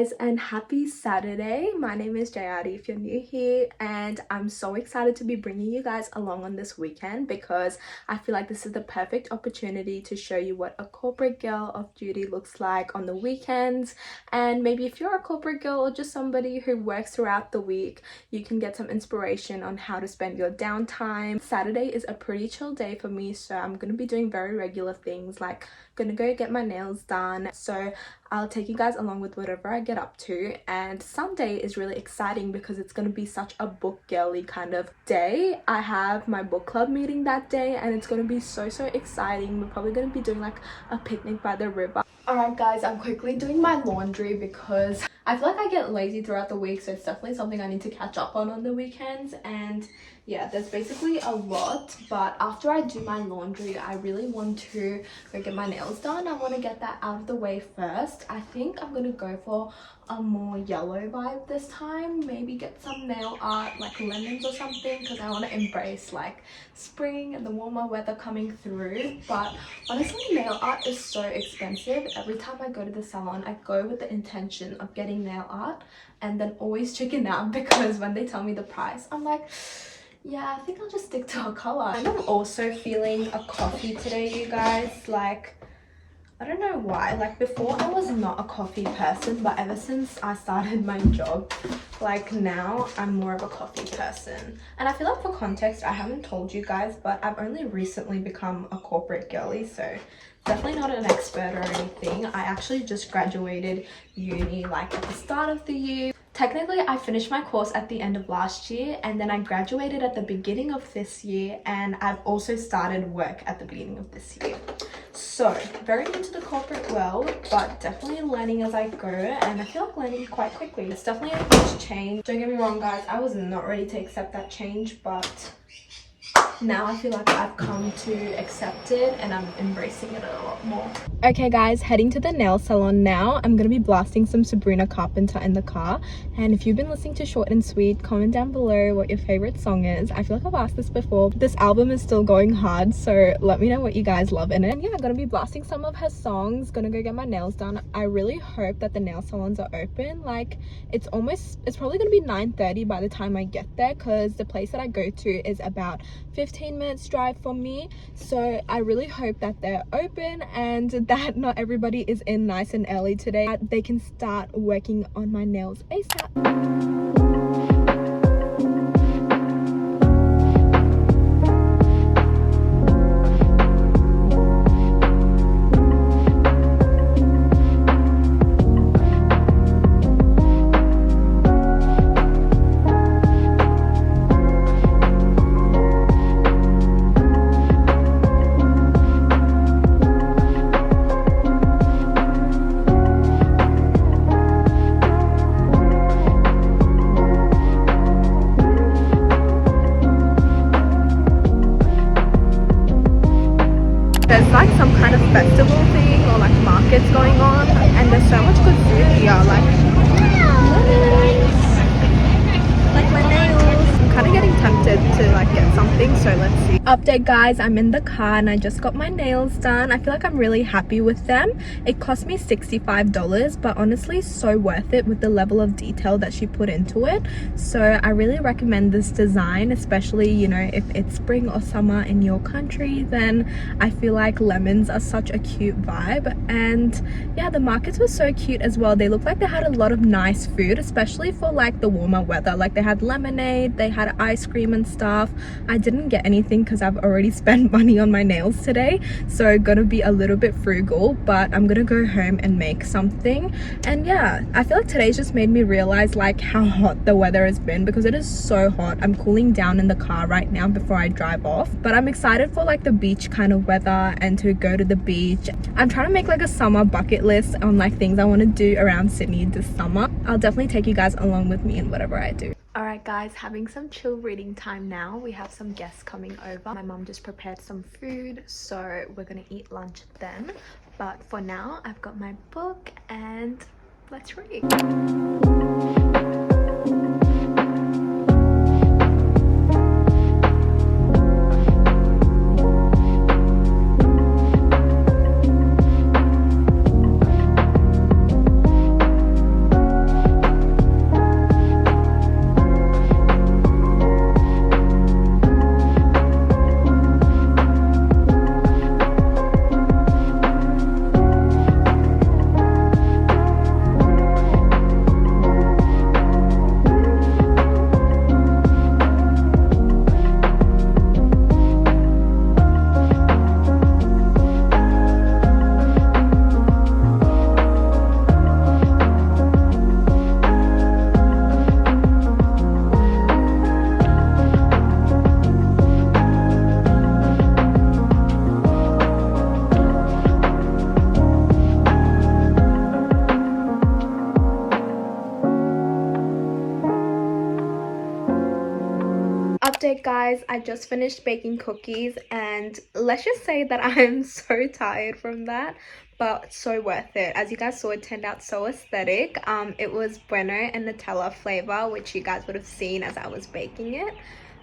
guys, and happy Saturday. My name is Jayadi if you're new here, and I'm so excited to be bringing you guys along on this weekend because I feel like this is the perfect opportunity to show you what a corporate girl of duty looks like on the weekends. And maybe if you're a corporate girl or just somebody who works throughout the week, you can get some inspiration on how to spend your downtime. Saturday is a pretty chill day for me, so I'm gonna be doing very regular things like gonna go get my nails done. So I'll take you guys along with whatever I get up to. And Sunday is really exciting because it's going to be such a book girly kind of day. I have my book club meeting that day and it's going to be so exciting. We're probably going to be doing like a picnic by the river. Alright guys, I'm quickly doing my laundry because I feel like I get lazy throughout the week, so it's definitely something I need to catch up on the weekends. And yeah, there's basically a lot, but after I do my laundry, I really want to go get my nails done. I want to get that out of the way first. I think I'm going to go for a more yellow vibe this time. Maybe get some nail art like lemons or something because I want to embrace like spring and the warmer weather coming through. But honestly, nail art is so expensive. Every time I go to the salon, I go with the intention of getting nail art and then always chicken out because when they tell me the price, I'm like, yeah, I think I'll just stick to a color. And I'm also feeling a coffee today, you guys. Like, I don't know why. Like, before I was not a coffee person, but ever since I started my job, like now I'm more of a coffee person. And I feel like for context, I haven't told you guys, but I've only recently become a corporate girly, so definitely not an expert or anything. I actually just graduated uni like at the start of the year. Technically, I finished my course at the end of last year and then I graduated at the beginning of this year, and I've also started work at the beginning of this year. So, very new to the corporate world, but definitely learning as I go, and I feel like learning quite quickly. It's definitely a huge change. Don't get me wrong guys, I was not ready to accept that change, but now I feel like I've come to accept it and I'm embracing it a lot more. Okay guys, heading to the nail salon now. I'm gonna be blasting some Sabrina Carpenter in the car, and if you've been listening to Short and Sweet, comment down below what your favorite song is. I feel like I've asked this before. This album is still going hard, so let me know what you guys love in it. And yeah, I'm gonna be blasting some of her songs, gonna go get my nails done. I really hope that the nail salons are open. Like, it's probably gonna be 9:30 by the time I get there because the place that I go to is about 15 minutes drive from me, so I really hope that they're open and that not everybody is in nice and early today, that they can start working on my nails ASAP. There's like some kind of festival thing or like markets going on, and there's so much good food here. Like my nails. I'm kind of getting tempted to like get something, so let's see. Update guys, I'm in the car and I just got my nails done. I feel like I'm really happy with them. It cost me $65, but honestly so worth it with the level of detail that she put into it. So I really recommend this design, especially, you know, if it's spring or summer in your country, then I feel like lemons are such a cute vibe. And yeah, the markets were so cute as well. They looked like they had a lot of nice food, especially for like the warmer weather. Like they had lemonade, they had ice cream and stuff. I didn't get anything because I've already spent money on my nails today, so gonna be a little bit frugal, but I'm gonna go home and make something. And yeah, I feel like today's just made me realize like how hot the weather has been because it is so hot. I'm cooling down in the car right now before I drive off, but I'm excited for like the beach kind of weather and to go to the beach. I'm trying to make like a summer bucket list on like things I want to do around Sydney this summer. I'll definitely take you guys along with me in whatever I do. Alright guys, having some chill reading time now. We have some guests coming over. My mom just prepared some food, so we're gonna eat lunch then. But for now, I've got my book and let's read. update, guys. I just finished baking cookies and let's just say that I'm so tired from that, but so worth it. As you guys saw, it turned out so aesthetic. It was bueno and Nutella flavor, which you guys would have seen as I was baking it.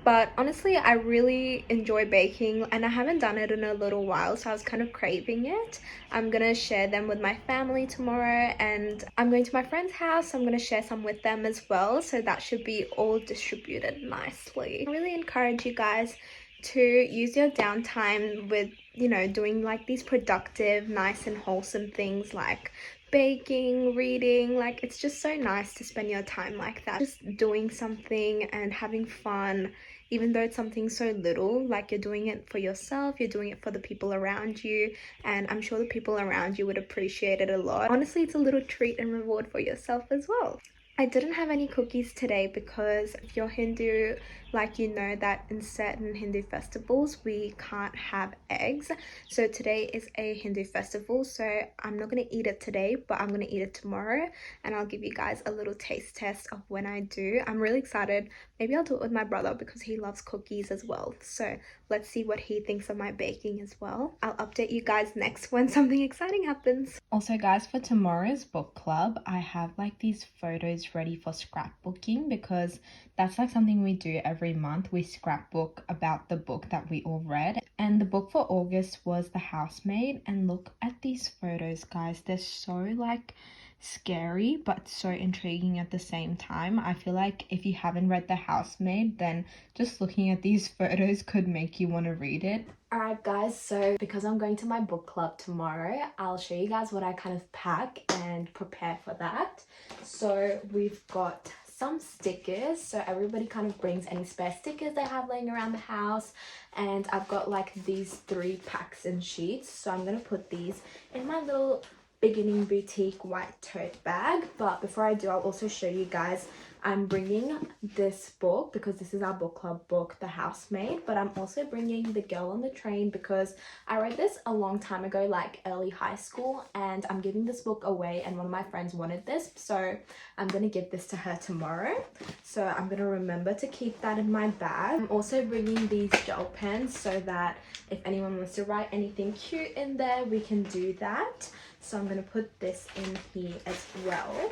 But honestly, I really enjoy baking and I haven't done it in a little while, so I was kind of craving it. I'm gonna share them with my family tomorrow and I'm going to my friend's house. So I'm gonna share some with them as well, so that should be all distributed nicely. I really encourage you guys to use your downtime with, you know, doing like these productive, nice and wholesome things like baking, reading. Like, it's just so nice to spend your time like that, just doing something and having fun. Even though it's something so little, like you're doing it for yourself, you're doing it for the people around you, and I'm sure the people around you would appreciate it a lot. Honestly, it's a little treat and reward for yourself as well. I didn't have any cookies today because if you're Hindu, like, you know that in certain Hindu festivals we can't have eggs. So today is a Hindu festival, so I'm not going to eat it today, but I'm going to eat it tomorrow and I'll give you guys a little taste test of when I do. I'm really excited. Maybe I'll do it with my brother because he loves cookies as well. So let's see what he thinks of my baking as well. I'll update you guys next when something exciting happens. Also guys, for tomorrow's book club, I have like these photos ready for scrapbooking because that's like something we do every month. We scrapbook about the book that we all read, and the book for August was The Housemaid. And look at these photos, guys. They're so like scary but so intriguing at the same time. I feel like if you haven't read The Housemaid, then just looking at these photos could make you want to read it. Alright guys, so because I'm going to my book club tomorrow, I'll show you guys what I kind of pack and prepare for that. So we've got some stickers, so everybody kind of brings any spare stickers they have laying around the house, and I've got like these 3 packs and sheets, so I'm gonna put these in my little beginning boutique white tote bag. But before I do, I'll also show you guys I'm bringing this book because this is our book club book, The Housemaid, but I'm also bringing The Girl on the Train because I read this a long time ago, like early high school, and I'm giving this book away and one of my friends wanted this, so I'm gonna give this to her tomorrow. So I'm gonna remember to keep that in my bag. I'm also bringing these gel pens so that if anyone wants to write anything cute in there, we can do that. So I'm gonna put this in here as well.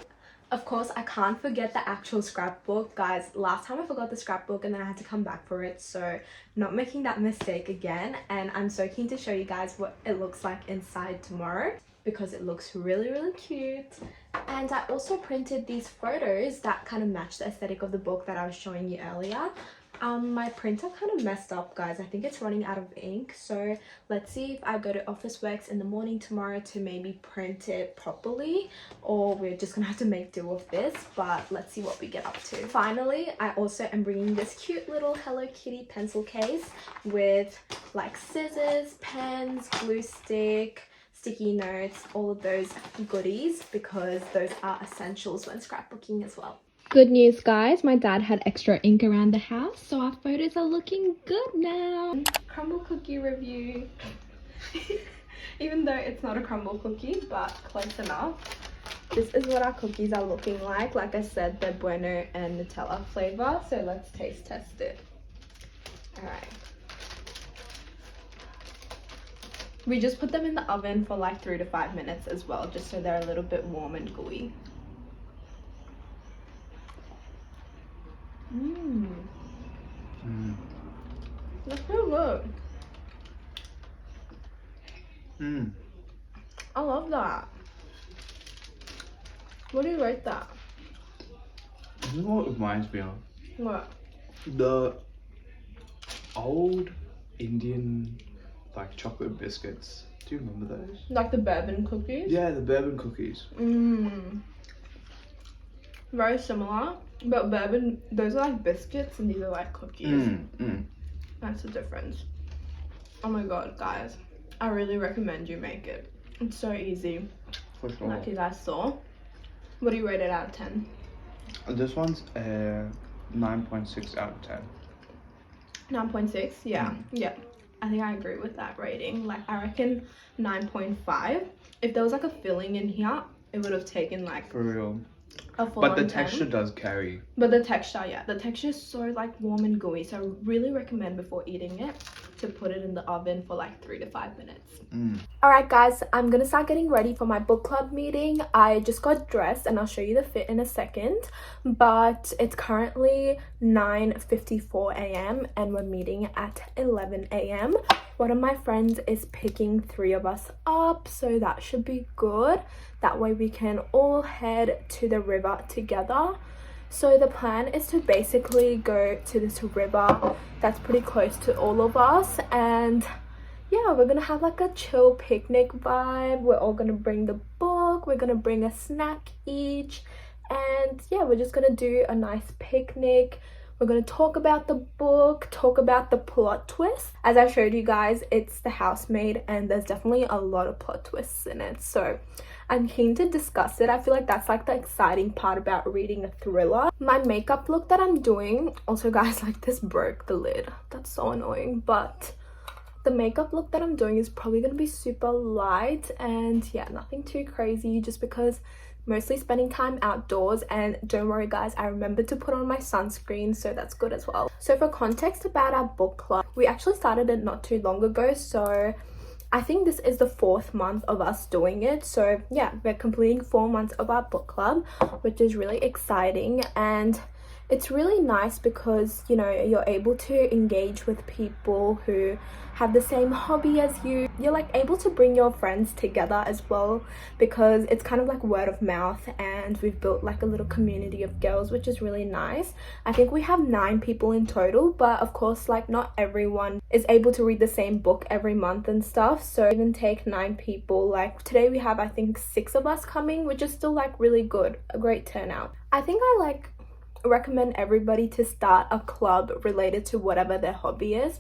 Of course, I can't forget the actual scrapbook. Guys, last time I forgot the scrapbook and then I had to come back for it, so not making that mistake again. And I'm so keen to show you guys what it looks like inside tomorrow because it looks really, really cute. And I also printed these photos that kind of match the aesthetic of the book that I was showing you earlier. My printer kind of messed up, guys. I think it's running out of ink, so let's see if I go to Officeworks in the morning tomorrow to maybe print it properly, or we're just gonna have to make do with this. But let's see what we get up to. Finally, I also am bringing this cute little Hello Kitty pencil case with like scissors, pens, glue stick, sticky notes, all of those goodies, because those are essentials when scrapbooking as well. Good news, guys, my dad had extra ink around the house, so our photos are looking good now. Crumble cookie review. Even though it's not a crumble cookie, but close enough. This is what our cookies are looking like. Like I said, they're bueno and Nutella flavor, so let's taste test it. Alright. We just put them in the oven for like 3 to 5 minutes as well, just so they're a little bit warm and gooey. That's so good. I love that. What do you rate that? This is what it reminds me of. What? The old Indian like chocolate biscuits. Do you remember those? Like the bourbon cookies? Yeah, the bourbon cookies. Very similar, but bourbon, those are like biscuits and these are like cookies. That's the difference. Oh my god, guys, I really recommend you make it. It's so easy. For sure. Like you guys saw. What do you rate it out of 10? This one's 9.6 out of 10. 9.6? Yeah. Yeah, I think I agree with that rating. Like, I reckon 9.5. If there was like a filling in here, it would have taken like For real. a full But the on 10. texture does carry. But the texture, yeah, the texture is so like warm and gooey, so I really recommend before eating it to put it in the oven for like 3 to 5 minutes. Alright guys, I'm gonna start getting ready for my book club meeting. I just got dressed and I'll show you the fit in a second, but it's currently 9:54 a.m. and we're meeting at 11 a.m. One of my friends is picking 3 of us up, so that should be good. That way we can all head to the river together. So the plan is to basically go to this river that's pretty close to all of us, and yeah, we're gonna have like a chill picnic vibe. We're all gonna bring the book, we're gonna bring a snack each, and yeah, we're just gonna do a nice picnic. We're gonna talk about the book, talk about the plot twist. As I showed you guys, it's The Housemaid and there's definitely a lot of plot twists in it, so I'm keen to discuss it. I feel like that's like the exciting part about reading a thriller. My makeup look that I'm doing, also guys, like this broke the lid, that's so annoying, but the makeup look that I'm doing is probably gonna be super light and yeah, nothing too crazy, just because mostly spending time outdoors. And don't worry guys, I remembered to put on my sunscreen, so that's good as well. So for context about our book club, we actually started it not too long ago, so I think this is the 4th month of us doing it. So yeah, we're completing 4 months of our book club, which is really exciting. And it's really nice because, you know, you're able to engage with people who have the same hobby as you. You're like able to bring your friends together as well, because it's kind of like word of mouth, and we've built like a little community of girls, which is really nice. I think we have 9 people in total, but of course like not everyone is able to read the same book every month and stuff, so even take 9 people. Like today we have I think 6 of us coming, which is still like really good, a great turnout. I think I recommend everybody to start a club related to whatever their hobby is.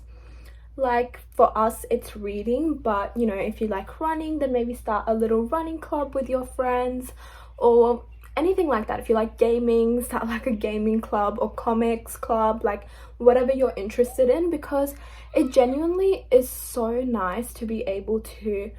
Like for us it's reading, but you know, if you like running, then maybe start a little running club with your friends, or anything like that. If you like gaming, start like a gaming club or comics club, like whatever you're interested in, because it genuinely is so nice to be able to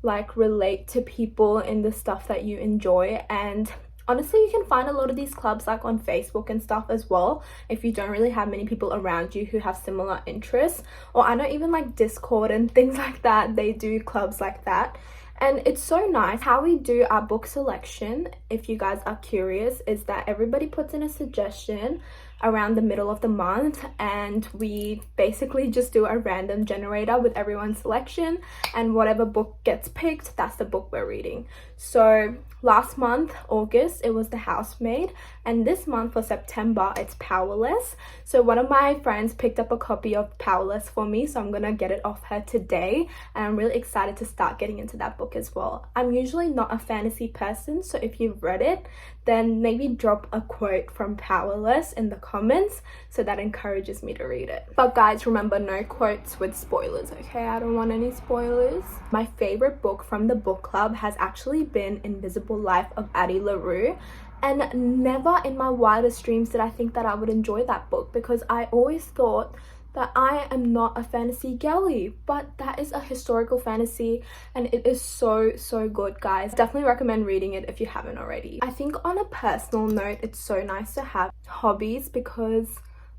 like relate to people in the stuff that you enjoy. And honestly, you can find a lot of these clubs like on Facebook and stuff as well, if you don't really have many people around you who have similar interests. Or I know even like Discord and things like that, they do clubs like that. And it's so nice. How we do our book selection, if you guys are curious, is that everybody puts in a suggestion around the middle of the month, and we basically just do a random generator with everyone's selection, and whatever book gets picked, that's the book we're reading. So last month, August, it was The Housemaid, and this month for September, it's Powerless. So one of my friends picked up a copy of Powerless for me, so I'm gonna get it off her today, and I'm really excited to start getting into that book as well. I'm usually not a fantasy person, so if you've read it, then maybe drop a quote from Powerless in the comments, so that encourages me to read it. But guys, remember, no quotes with spoilers, okay? I don't want any spoilers. My favorite book from the book club has actually been Invisible Life of Addie LaRue, and never in my wildest dreams did I think that I would enjoy that book, because I always thought that I am not a fantasy girly, but that is a historical fantasy, and it is so good, guys. Definitely recommend reading it if you haven't already. I think on a personal note, it's so nice to have hobbies, because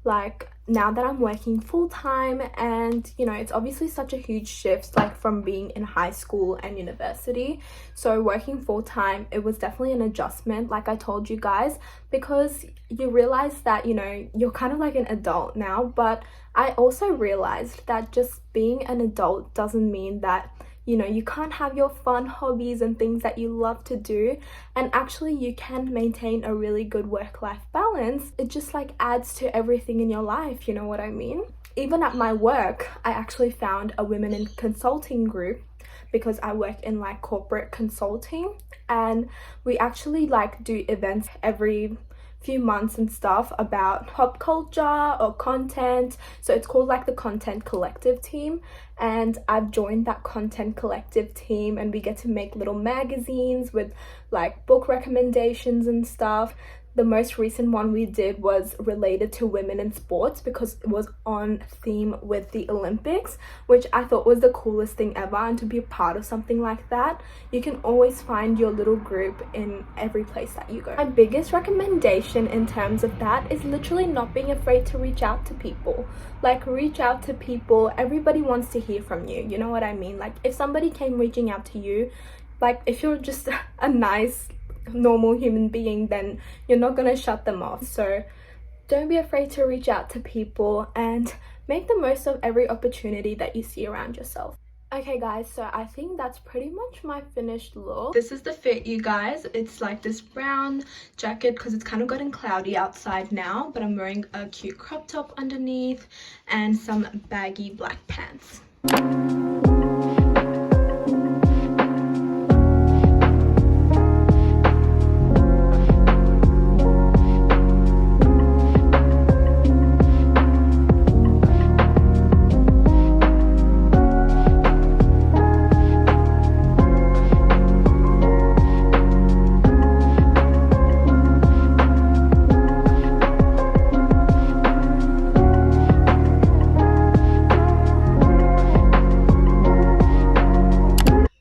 like now that I'm working full-time, and you know, it's obviously such a huge shift like from being in high school and university, so working full-time, it was definitely an adjustment, like I told you guys, because you realize that, you know, you're kind of like an adult now. But I also realized that just being an adult doesn't mean that, you know, you can't have your fun hobbies and things that you love to do, and actually you can maintain a really good work-life balance. It just like adds to everything in your life, you know what I mean? Even at my work, I actually found a women in consulting group, because I work in like corporate consulting, and we actually like do events every few months and stuff about pop culture or content. So it's called like the Content Collective team, and I've joined that Content Collective team, and we get to make little magazines with like book recommendations and stuff. The most recent one we did was related to women in sports because it was on theme with the Olympics, which I thought was the coolest thing ever. And to be a part of something like that, you can always find your little group in every place that you go. My biggest recommendation in terms of that is literally not being afraid to reach out to people. Like, reach out to people. Everybody wants to hear from you. You know what I mean? Like, if somebody came reaching out to you, like, if you're just a nice normal human being, then you're not gonna shut them off. So don't be afraid to reach out to people and make the most of every opportunity that you see around yourself. Okay guys, so I think that's pretty much my finished look. This is the fit, you guys. It's like this brown jacket because it's kind of gotten cloudy outside now, but I'm wearing a cute crop top underneath and some baggy black pants.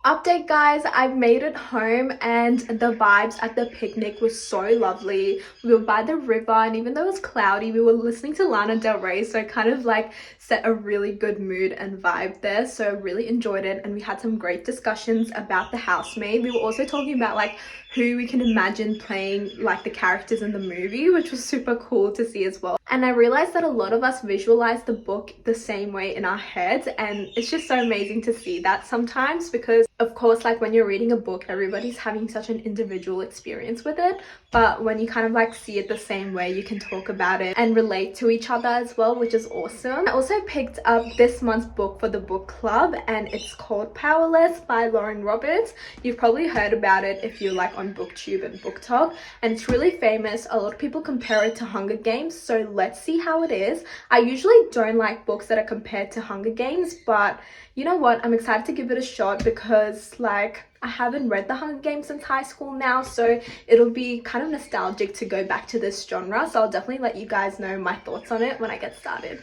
Update guys, I've made it home and the vibes at the picnic was so lovely. We were by the river and even though it was cloudy, we were listening to Lana Del Rey, so it kind of like set a really good mood and vibe there. So I really enjoyed it and we had some great discussions about the housemaid. We were also talking about like who we can imagine playing like the characters in the movie, which was super cool to see as well. And I realized that a lot of us visualize the book the same way in our heads, and it's just so amazing to see that sometimes because of course like when you're reading a book everybody's having such an individual experience with it, but when you kind of like see it the same way you can talk about it and relate to each other as well, which is awesome. I also picked up this month's book for the book club and it's called Powerless by Lauren Roberts. You've probably heard about it if you're like on BookTube and BookTok, and it's really famous. A lot of people compare it to Hunger Games, so let's see how it is. I usually don't like books that are compared to Hunger Games, but you know what, I'm excited to give it a shot because like I haven't read the Hunger Games since high school now, so it'll be kind of nostalgic to go back to this genre. So I'll definitely let you guys know my thoughts on it when I get started.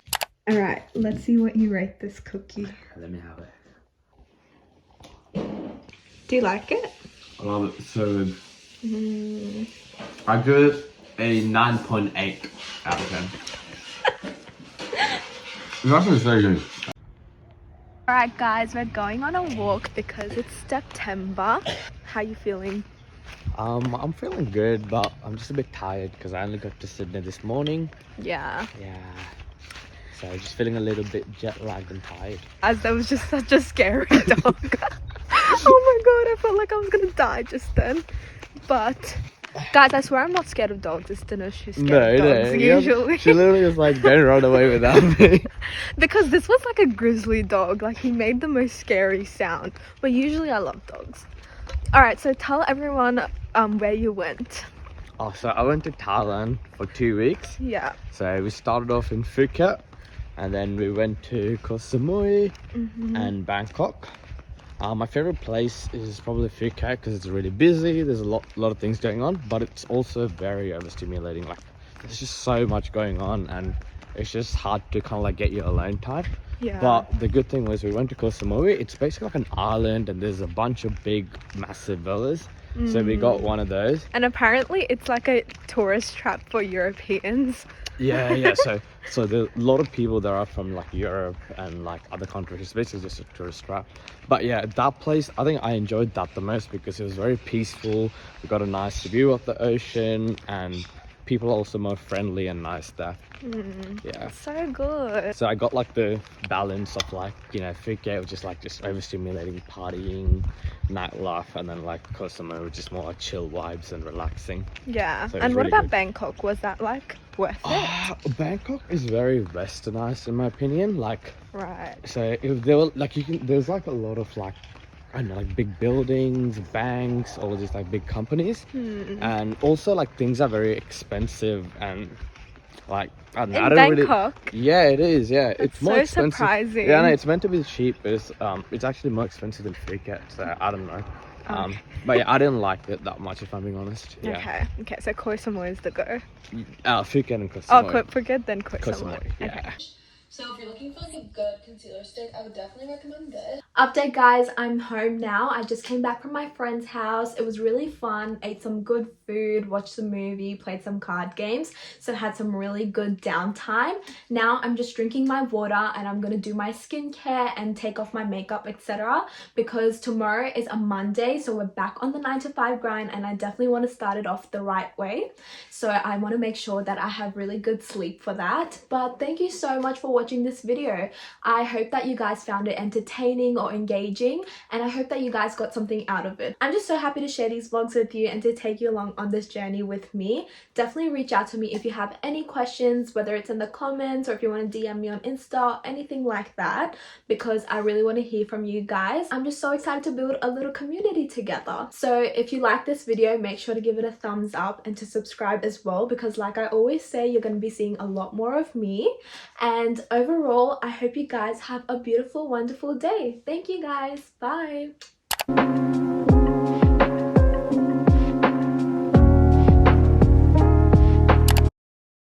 All right, let's see what you rate this cookie. Let me have it. Do you like it? I love it so good. I give it a 9.8 out of 10. It's actually so good. Alright guys, we're going on a walk because it's September. How you feeling? I'm feeling good, but I'm just a bit tired because I only got to Sydney this morning. Yeah. So just feeling a little bit jet lagged and tired. As that was just such a scary dog. Oh my god, I felt like I was gonna die just then. But guys, I swear I'm not scared of dogs. It's Dina, she's scared of dogs usually. She literally was like, don't run away without me. Because this was like a grizzly dog. Like he made the most scary sound. But usually I love dogs. Alright, so tell everyone where you went. Oh, so I went to Thailand for 2 weeks. Yeah. So we started off in Phuket and then we went to Koh Samui and Bangkok. My favorite place is probably Phuket because it's really busy. There's a lot of things going on, but it's also very overstimulating. Like there's just so much going on and it's just hard to kind of like get your alone time. Yeah. But the good thing was we went to Koh Samui. It's basically like an island and there's a bunch of big massive villas. So we got one of those. And apparently it's like a tourist trap for Europeans. Yeah. So there's a lot of people that are from like Europe and like other countries. It's basically just a tourist trap. But yeah, that place, I think I enjoyed that the most because it was very peaceful. We got a nice view of the ocean and people are also more friendly and nice there. Yeah. So good. So I got like the balance of like, you know, Phuket, which is like just overstimulating partying, nightlife, and then like Koh Samui, which is more like chill vibes and relaxing. Yeah. So and what really about good. Bangkok? Was that like worth it? Bangkok is very westernized in my opinion. Like, Right. so if there were like there's like a lot of like, I don't know, like big buildings, banks, all of these like big companies, and also like things are very expensive and like I don't know, I don't Bangkok? really. Yeah, it is. Yeah, it's more so expensive. surprising. Yeah, no, it's meant to be cheap, but it's actually more expensive than Phuket. So I don't know. But yeah, I didn't like it that much, if I'm being honest. Yeah. Okay, so Koh Samui is the go. Phuket and Koh Oh, Samui. Phuket, then Koh Koh Samui. Samui, yeah. Okay. So if you're looking for like a good concealer stick, I would definitely recommend this. Update guys, I'm home now. I just came back from my friend's house. It was really fun. Ate some good food, watched some movie, played some card games. So had some really good downtime. Now I'm just drinking my water and I'm gonna do my skincare and take off my makeup, etc. Because tomorrow is a Monday, so we're back on the 9 to 5 grind and I definitely want to start it off the right way. So I want to make sure that I have really good sleep for that. But thank you so much for watching this video. I hope that you guys found it entertaining or engaging, and I hope that you guys got something out of it. I'm just so happy to share these vlogs with you and to take you along on this journey with me. Definitely reach out to me if you have any questions, whether it's in the comments or if you want to DM me on Insta, anything like that, because I really want to hear from you guys. I'm just so excited to build a little community together. So if you like this video, make sure to give it a thumbs up and to subscribe as well, because like I always say, you're going to be seeing a lot more of me. And overall, I hope you guys have a beautiful, wonderful day. Thank you guys. Bye.